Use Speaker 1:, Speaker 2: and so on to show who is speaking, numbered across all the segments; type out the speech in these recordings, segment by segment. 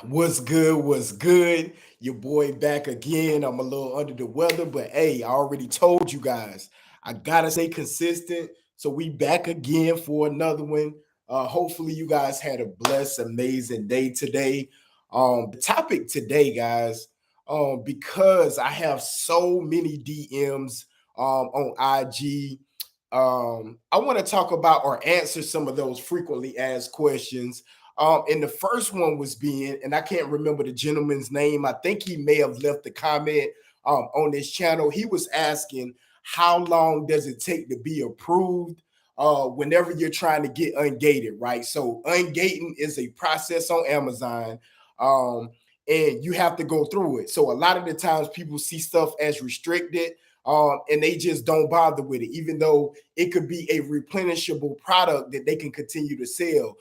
Speaker 1: What's good? What's good? Your boy back again. I'm a little under the weather, but hey, I already told you guys I gotta stay consistent. So we back again for another one. Hopefully you guys had a blessed, amazing day today. The topic today, guys, because I have so many DMs on IG. I want to talk about or answer some of those frequently asked questions. And the first one was being, and I can't remember the gentleman's name. I think he may have left a comment on this channel. He was asking, how long does it take to be approved whenever you're trying to get ungated, right? So ungating is a process on Amazon. And you have to go through it. So a lot of the times people see stuff as restricted, and they just don't bother with it, even though it could be a replenishable product that they can continue to sell.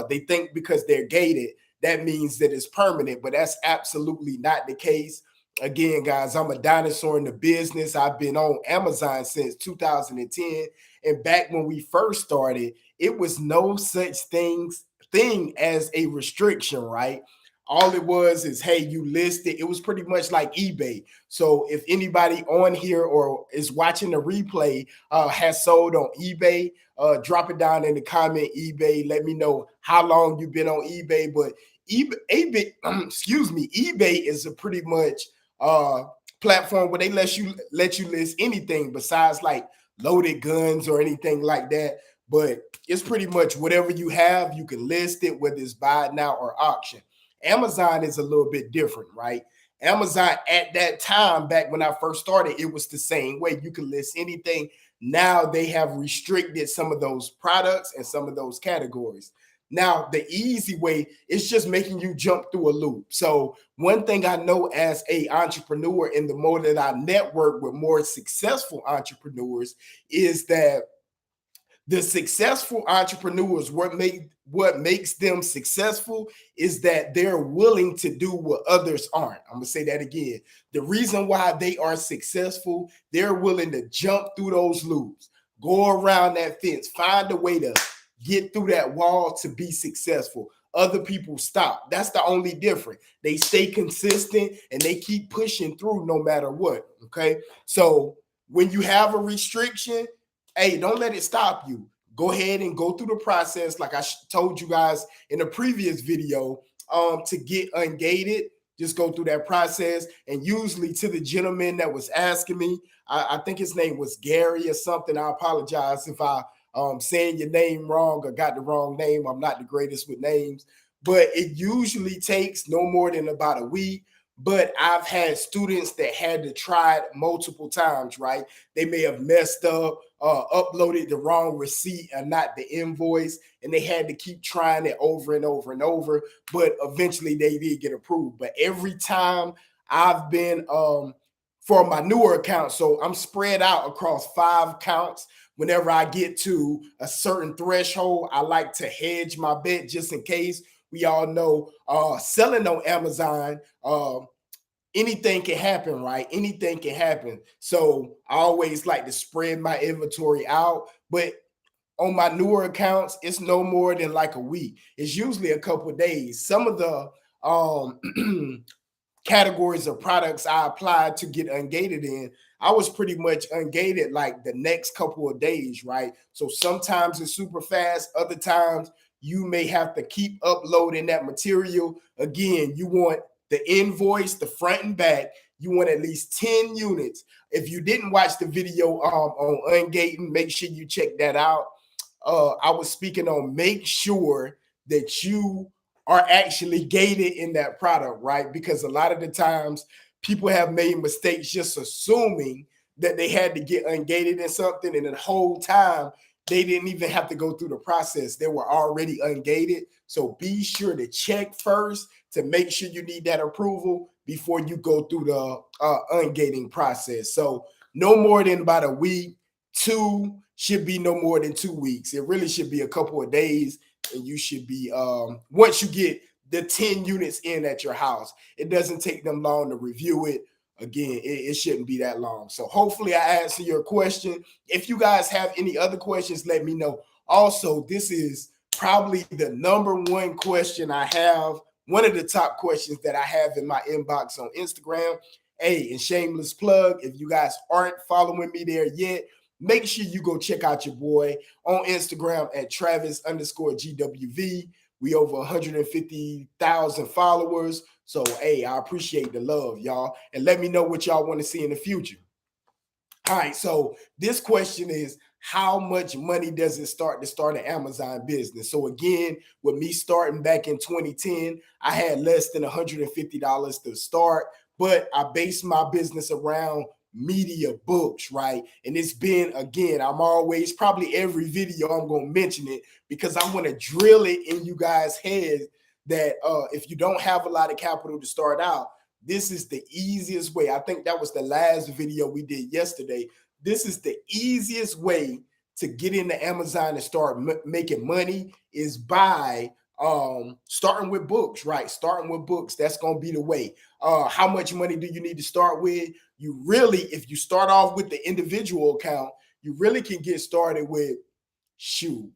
Speaker 1: They think because they're gated, that means that it's permanent, but that's absolutely not the case. Again, guys, I'm a dinosaur in the business. I've been on Amazon since 2010. And back when we first started, it was no such thing as a restriction, right? All it was is, hey, you list it. It was pretty much like eBay. So if anybody on here or is watching the replay has sold on eBay, drop it down in the comment eBay. Let me know how long you've been on eBay. But eBay, excuse me, eBay is a pretty much platform where they let you list anything besides like loaded guns or anything like that. But it's pretty much whatever you have, you can list it, whether it's buy now or auction. Amazon is a little bit different, right? Amazon at that time, back when I first started, it was the same way. You can list anything. Now they have restricted some of those products and some of those categories. Now, the easy way is just making you jump through a loop. So one thing I know as a entrepreneur, and the more that I network with more successful entrepreneurs, is that the successful entrepreneurs, what makes them successful is that they're willing to do what others aren't. I'm gonna say that again. The reason why they are successful, they're willing to jump through those loops, go around that fence, find a way to get through that wall to be successful. Other people stop. That's the only difference. They stay consistent and they keep pushing through no matter what. Okay. So when you have a restriction, hey, don't let it stop you. Go ahead and go through the process, like I told you guys in the previous video, to get ungated. Just go through that process. And usually, to the gentleman that was asking me, I think his name was Gary or something. I apologize if I saying your name wrong or got the wrong name. I'm not the greatest with names, but it usually takes no more than about a week. But I've had students that had to try it multiple times, right? They may have messed up, uploaded the wrong receipt and not the invoice, and they had to keep trying it over and over and over. But eventually they did get approved. But every time I've been for my newer account, so I'm spread out across 5 accounts. Whenever I get to a certain threshold, I like to hedge my bet just in case. We all know selling on Amazon, anything can happen, right? Anything can happen. So I always like to spread my inventory out. But on my newer accounts, it's no more than like a week. It's usually a couple of days. Some of the categories of products I applied to get ungated in, I was pretty much ungated like the next couple of days, right? So sometimes it's super fast, other times you may have to keep uploading that material. Again, you want the invoice, the front and back. You want at least 10 units. If you didn't watch the video on ungating, make sure you check that out. I was speaking on make sure that you are actually gated in that product, right? Because a lot of the times people have made mistakes just assuming that they had to get ungated in something, and the whole time they didn't even have to go through the process. They were already ungated. So be sure to check first to make sure you need that approval before you go through the ungating process. So no more than about a week. 2 should be no more than 2 weeks. It really should be a couple of days, and you should be once you get the 10 units in at your house, it doesn't take them long to review it. Again, it shouldn't be that long. So hopefully I answer your question. If you guys have any other questions, let me know. Also, this is probably the number one question I have one of the top questions that I have in my inbox on Instagram. Hey, and shameless plug, if you guys aren't following me there yet, make sure you go check out your boy on Instagram at Travis_GWV. We over 150,000 followers. So, hey, I appreciate the love, y'all. And let me know what y'all want to see in the future. All right, so this question is, how much money does it start to start an Amazon business? So again, with me starting back in 2010, I had less than $150 to start, but I based my business around media books, right? And it's been, again, I'm always, probably every video I'm going to mention it because I want to drill it in you guys' heads that if you don't have a lot of capital to start out, this is the easiest way. I think that was the last video we did yesterday. This is the easiest way to get into Amazon and start making money is by starting with books, right? Starting with books. That's going to be the way. How much money do you need to start with? You really, if you start off with the individual account, you really can get started with, shoot,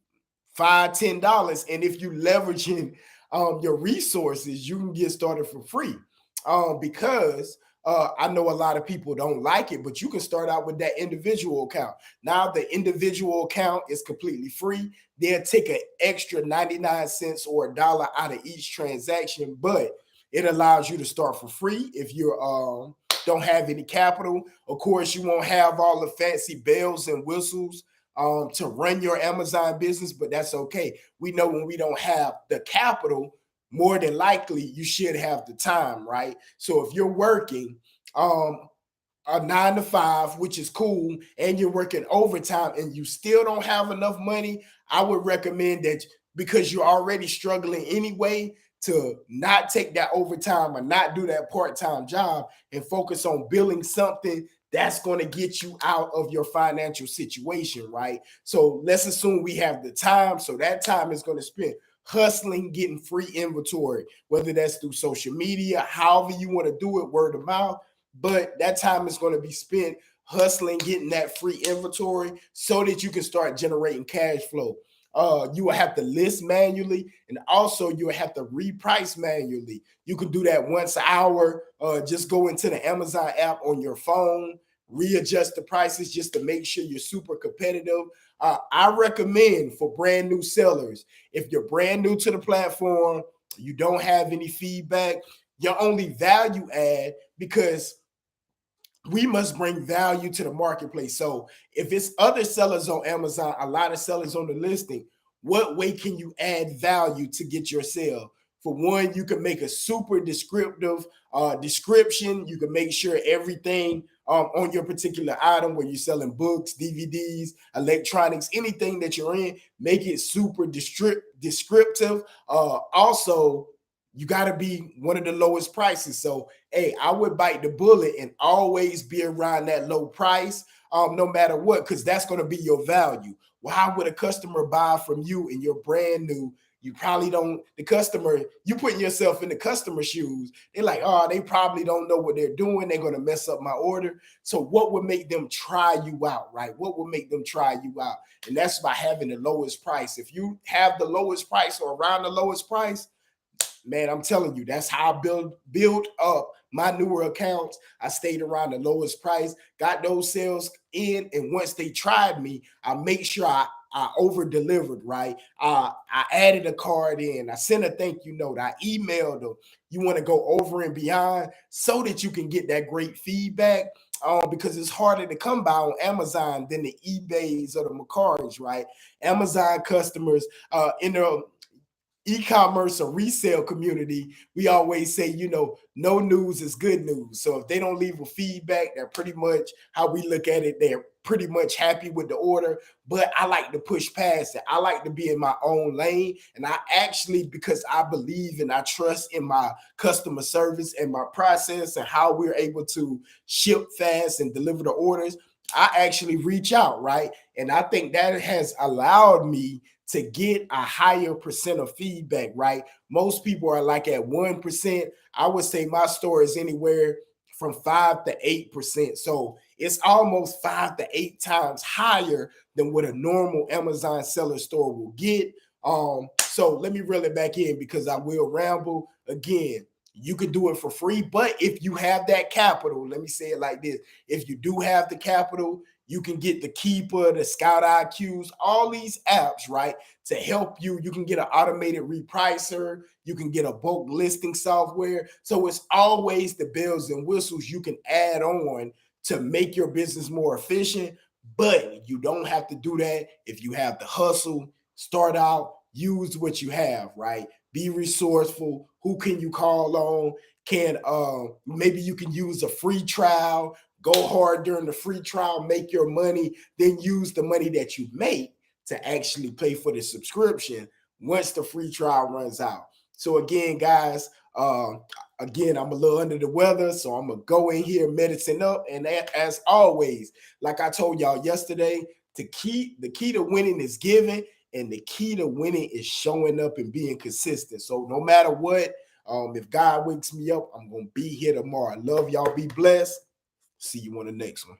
Speaker 1: $5-10. And if you leveraging your resources, you can get started for free. Because I know a lot of people don't like it, but you can start out with that individual account. Now the individual account is completely free. They'll take an extra 99 cents or $1 out of each transaction, but it allows you to start for free if you don't have any capital. Of course, you won't have all the fancy bells and whistles to run your Amazon business, but that's okay. We know when we don't have the capital, more than likely you should have the time, right? So if you're working a 9 to 5, which is cool, and you're working overtime and you still don't have enough money, I would recommend that, because you're already struggling anyway, to not take that overtime or not do that part-time job and focus on building something that's going to get you out of your financial situation, right? So let's assume we have the time. So that time is going to spend hustling, getting free inventory, whether that's through social media, however you want to do it, word of mouth. But that time is going to be spent hustling, getting that free inventory so that you can start generating cash flow. You will have to list manually, and also you will have to reprice manually. You can do that once an hour. Just go into the Amazon app on your phone, readjust the prices just to make sure you're super competitive. I recommend for brand new sellers, if you're brand new to the platform, you don't have any feedback, your only value add, because we must bring value to the marketplace. So if it's other sellers on Amazon, a lot of sellers on the listing, what way can you add value to get your sale? For one, you can make a super descriptive description. You can make sure everything on your particular item, where you're selling books, DVDs, electronics, anything that you're in, make it super descriptive. Also, you got to be one of the lowest prices. So, hey, I would bite the bullet and always be around that low price, no matter what, because that's going to be your value. Why would a customer buy from you and you're brand new? You probably don't, the customer, you putting yourself in the customer shoes. They're like, oh, they probably don't know what they're doing. They're going to mess up my order. So what would make them try you out, right? What would make them try you out? And that's by having the lowest price. If you have the lowest price or around the lowest price, man, I'm telling you, that's how I build up my newer accounts. I stayed around the lowest price, got those sales in, and once they tried me, I make sure I over delivered, right? I added a card in, I sent a thank you note, I emailed them. You want to go over and beyond so that you can get that great feedback. Because it's harder to come by on Amazon than the eBays or the Mercaris, right? Amazon customers in the e-commerce or resale community, we always say, no news is good news. So if they don't leave a feedback, they're pretty much, how we look at it, they're pretty much happy with the order. But I like to push past it. I like to be in my own lane. And I actually, because I believe and I trust in my customer service and my process and how we're able to ship fast and deliver the orders, I actually reach out, right? And I think that has allowed me to get a higher percent of feedback, right? Most people are like at 1%. I would say my store is anywhere from 5 to 8%. So it's almost 5 to 8 times higher than what a normal Amazon seller store will get. So So let me reel it back in because I will ramble again. You could do it for free, but if you have that capital, let me say it like this: if you do have the capital, you can get the Keeper, the Scout IQs, all these apps, right, to help you. You can get an automated repricer, you can get a bulk listing software. So it's always the bells and whistles you can add on to make your business more efficient. But you don't have to do that if you have the hustle. Start out, use what you have, right? Be resourceful. Who can you call on? Can maybe you can use a free trial, go hard during the free trial, make your money, then use the money that you make to actually pay for the subscription once the free trial runs out. So again, guys, again, I'm a little under the weather, so I'm gonna go in here, medicine up, and as always, like I told y'all yesterday, the key to winning is giving, and the key to winning is showing up and being consistent. So no matter what, if God wakes me up, I'm gonna be here tomorrow. I love y'all. Be blessed. See you on the next one.